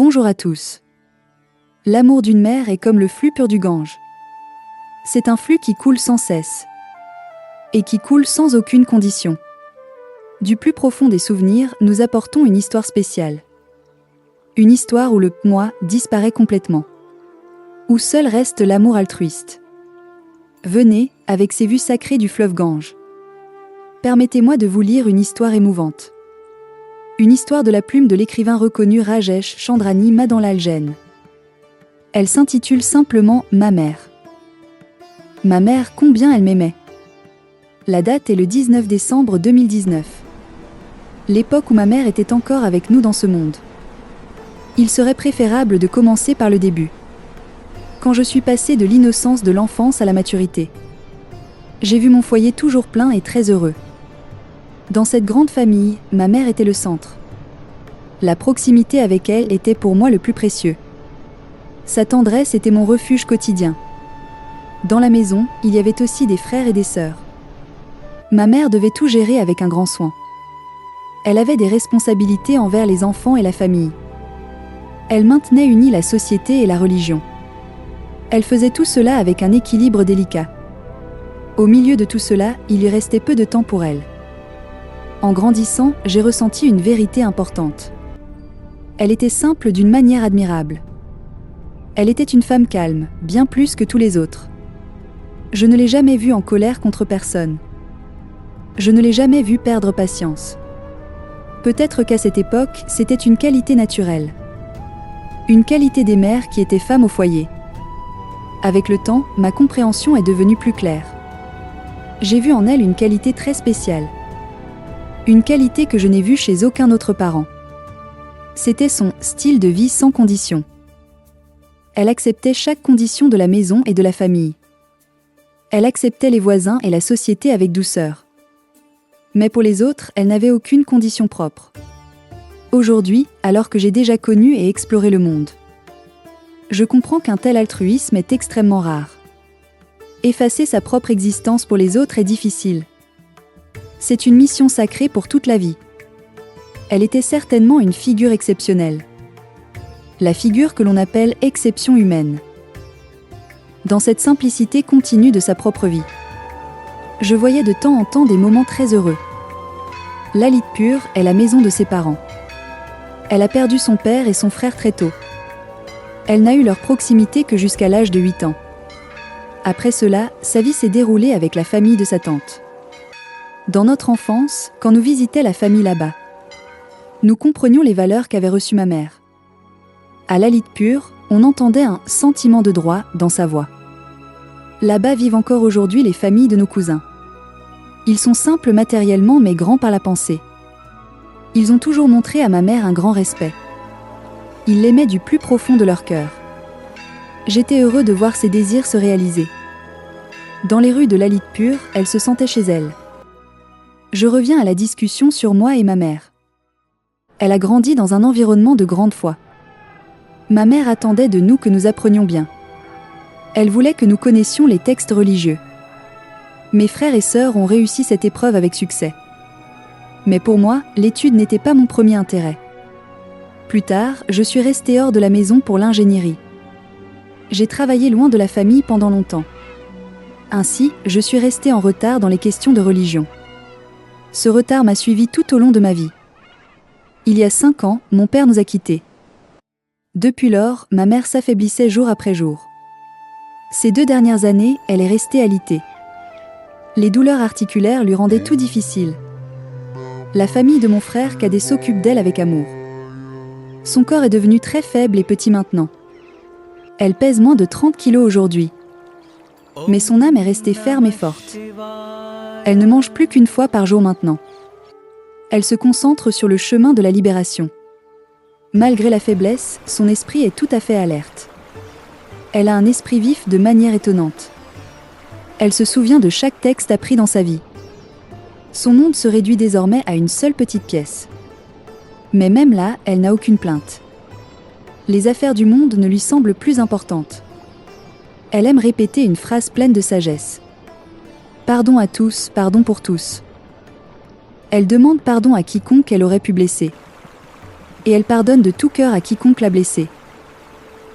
Bonjour à tous. L'amour d'une mère est comme le flux pur du Gange. C'est un flux qui coule sans cesse. Et qui coule sans aucune condition. Du plus profond des souvenirs, nous apportons une histoire spéciale. Une histoire où le « moi » disparaît complètement. Où seul reste l'amour altruiste. Venez, avec ces vues sacrées du fleuve Gange. Permettez-moi de vous lire une histoire émouvante. Une histoire de la plume de l'écrivain reconnu Rajesh Chandrani Madanlal Jain. Elle s'intitule simplement « Ma mère ». Ma mère, combien elle m'aimait. La date est le 19 décembre 2019. L'époque où ma mère était encore avec nous dans ce monde. Il serait préférable de commencer par le début. Quand je suis passée de l'innocence de l'enfance à la maturité. J'ai vu mon foyer toujours plein et très heureux. Dans cette grande famille, ma mère était le centre. La proximité avec elle était pour moi le plus précieux. Sa tendresse était mon refuge quotidien. Dans la maison, il y avait aussi des frères et des sœurs. Ma mère devait tout gérer avec un grand soin. Elle avait des responsabilités envers les enfants et la famille. Elle maintenait unie la société et la religion. Elle faisait tout cela avec un équilibre délicat. Au milieu de tout cela, il lui restait peu de temps pour elle. En grandissant, j'ai ressenti une vérité importante. Elle était simple d'une manière admirable. Elle était une femme calme, bien plus que tous les autres. Je ne l'ai jamais vue en colère contre personne. Je ne l'ai jamais vue perdre patience. Peut-être qu'à cette époque, c'était une qualité naturelle. Une qualité des mères qui étaient femmes au foyer. Avec le temps, ma compréhension est devenue plus claire. J'ai vu en elle une qualité très spéciale. Une qualité que je n'ai vue chez aucun autre parent. C'était son style de vie sans condition. Elle acceptait chaque condition de la maison et de la famille. Elle acceptait les voisins et la société avec douceur. Mais pour les autres, elle n'avait aucune condition propre. Aujourd'hui, alors que j'ai déjà connu et exploré le monde, je comprends qu'un tel altruisme est extrêmement rare. Effacer sa propre existence pour les autres est difficile. C'est une mission sacrée pour toute la vie. Elle était certainement une figure exceptionnelle. La figure que l'on appelle exception humaine. Dans cette simplicité continue de sa propre vie. Je voyais de temps en temps des moments très heureux. Lalitpur est la maison de ses parents. Elle a perdu son père et son frère très tôt. Elle n'a eu leur proximité que jusqu'à l'âge de 8 ans. Après cela, sa vie s'est déroulée avec la famille de sa tante. Dans notre enfance, quand nous visitions la famille là-bas, nous comprenions les valeurs qu'avait reçues ma mère. À Lalitpur, on entendait un sentiment de droit dans sa voix. Là-bas vivent encore aujourd'hui les familles de nos cousins. Ils sont simples matériellement mais grands par la pensée. Ils ont toujours montré à ma mère un grand respect. Ils l'aimaient du plus profond de leur cœur. J'étais heureux de voir ses désirs se réaliser. Dans les rues de Lalitpur, elle se sentait chez elle. Je reviens à la discussion sur moi et ma mère. Elle a grandi dans un environnement de grande foi. Ma mère attendait de nous que nous apprenions bien. Elle voulait que nous connaissions les textes religieux. Mes frères et sœurs ont réussi cette épreuve avec succès. Mais pour moi, l'étude n'était pas mon premier intérêt. Plus tard, je suis restée hors de la maison pour l'ingénierie. J'ai travaillé loin de la famille pendant longtemps. Ainsi, je suis restée en retard dans les questions de religion. Ce retard m'a suivi tout au long de ma vie. Il y a 5 ans, mon père nous a quittés. Depuis lors, ma mère s'affaiblissait jour après jour. Ces 2 dernières années, elle est restée alitée. Les douleurs articulaires lui rendaient tout difficile. La famille de mon frère cadet s'occupe d'elle avec amour. Son corps est devenu très faible et petit maintenant. Elle pèse moins de 30 kilos aujourd'hui. Mais son âme est restée ferme et forte. Elle ne mange plus qu'une fois par jour maintenant. Elle se concentre sur le chemin de la libération. Malgré la faiblesse, son esprit est tout à fait alerte. Elle a un esprit vif de manière étonnante. Elle se souvient de chaque texte appris dans sa vie. Son monde se réduit désormais à une seule petite pièce. Mais même là, elle n'a aucune plainte. Les affaires du monde ne lui semblent plus importantes. Elle aime répéter une phrase pleine de sagesse. Pardon à tous, pardon pour tous. Elle demande pardon à quiconque elle aurait pu blesser. Et elle pardonne de tout cœur à quiconque l'a blessée.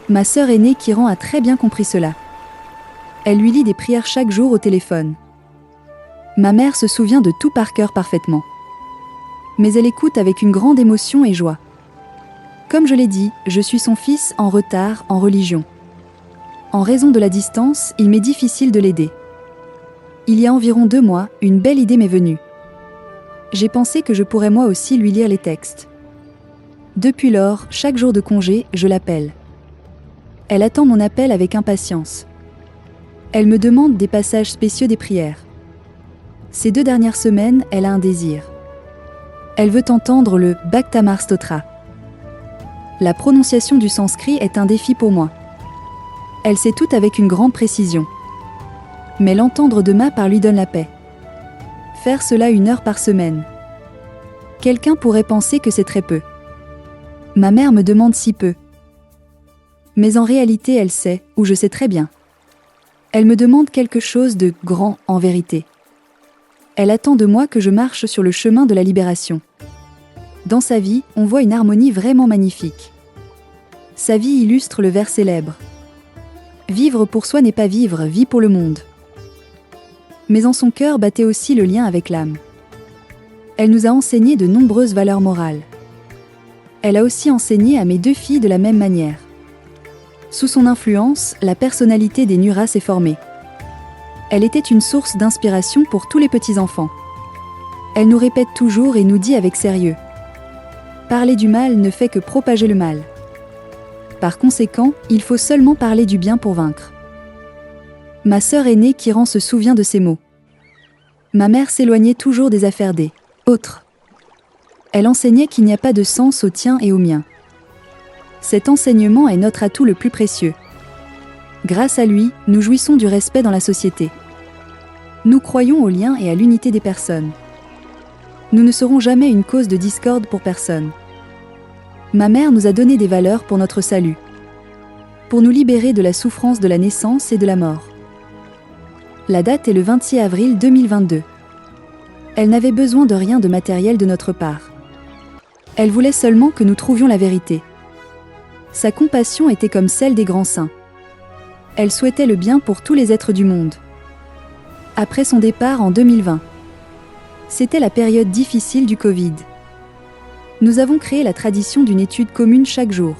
Ma sœur aînée Kiran a très bien compris cela. Elle lui lit des prières chaque jour au téléphone. Ma mère se souvient de tout par cœur parfaitement. Mais elle écoute avec une grande émotion et joie. Comme je l'ai dit, je suis son fils en retard en religion. En raison de la distance, il m'est difficile de l'aider. Il y a environ 2 mois, une belle idée m'est venue. J'ai pensé que je pourrais moi aussi lui lire les textes. Depuis lors, chaque jour de congé, je l'appelle. Elle attend mon appel avec impatience. Elle me demande des passages spéciaux des prières. Ces 2 dernières semaines, elle a un désir. Elle veut entendre le Bhaktamar Stotra. La prononciation du sanskrit est un défi pour moi. Elle sait tout avec une grande précision. Mais l'entendre de ma part lui donne la paix. Faire cela 1 heure par semaine. Quelqu'un pourrait penser que c'est très peu. Ma mère me demande si peu. Mais en réalité elle sait, ou je sais très bien. Elle me demande quelque chose de grand en vérité. Elle attend de moi que je marche sur le chemin de la libération. Dans sa vie, on voit une harmonie vraiment magnifique. Sa vie illustre le vers célèbre. Vivre pour soi n'est pas vivre, vie pour le monde. Mais en son cœur battait aussi le lien avec l'âme. Elle nous a enseigné de nombreuses valeurs morales. Elle a aussi enseigné à mes 2 filles de la même manière. Sous son influence, la personnalité des Nura s'est formée. Elle était une source d'inspiration pour tous les petits-enfants. Elle nous répète toujours et nous dit avec sérieux. Parler du mal ne fait que propager le mal. Par conséquent, il faut seulement parler du bien pour vaincre. Ma sœur aînée Kiran se souvient de ces mots. Ma mère s'éloignait toujours des affaires des autres. Elle enseignait qu'il n'y a pas de sens au tien et au mien. Cet enseignement est notre atout le plus précieux. Grâce à lui, nous jouissons du respect dans la société. Nous croyons au lien et à l'unité des personnes. Nous ne serons jamais une cause de discorde pour personne. Ma mère nous a donné des valeurs pour notre salut. Pour nous libérer de la souffrance de la naissance et de la mort. La date est le 26 avril 2022. Elle n'avait besoin de rien de matériel de notre part. Elle voulait seulement que nous trouvions la vérité. Sa compassion était comme celle des grands saints. Elle souhaitait le bien pour tous les êtres du monde. Après son départ en 2020, c'était la période difficile du Covid. Nous avons créé la tradition d'une étude commune chaque jour.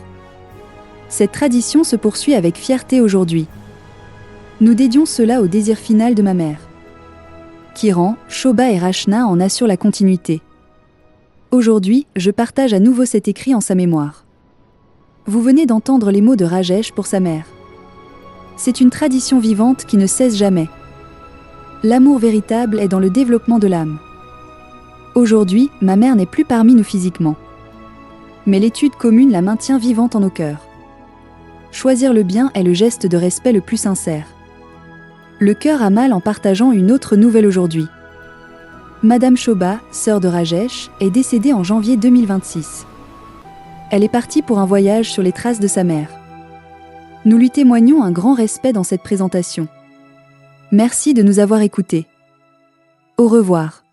Cette tradition se poursuit avec fierté aujourd'hui. Nous dédions cela au désir final de ma mère. Kiran, Shobha et Rachna en assurent la continuité. Aujourd'hui, je partage à nouveau cet écrit en sa mémoire. Vous venez d'entendre les mots de Rajesh pour sa mère. C'est une tradition vivante qui ne cesse jamais. L'amour véritable est dans le développement de l'âme. Aujourd'hui, ma mère n'est plus parmi nous physiquement. Mais l'étude commune la maintient vivante en nos cœurs. Choisir le bien est le geste de respect le plus sincère. Le cœur a mal en partageant une autre nouvelle aujourd'hui. Madame Shobha, sœur de Rajesh, est décédée en janvier 2026. Elle est partie pour un voyage sur les traces de sa mère. Nous lui témoignons un grand respect dans cette présentation. Merci de nous avoir écoutés. Au revoir.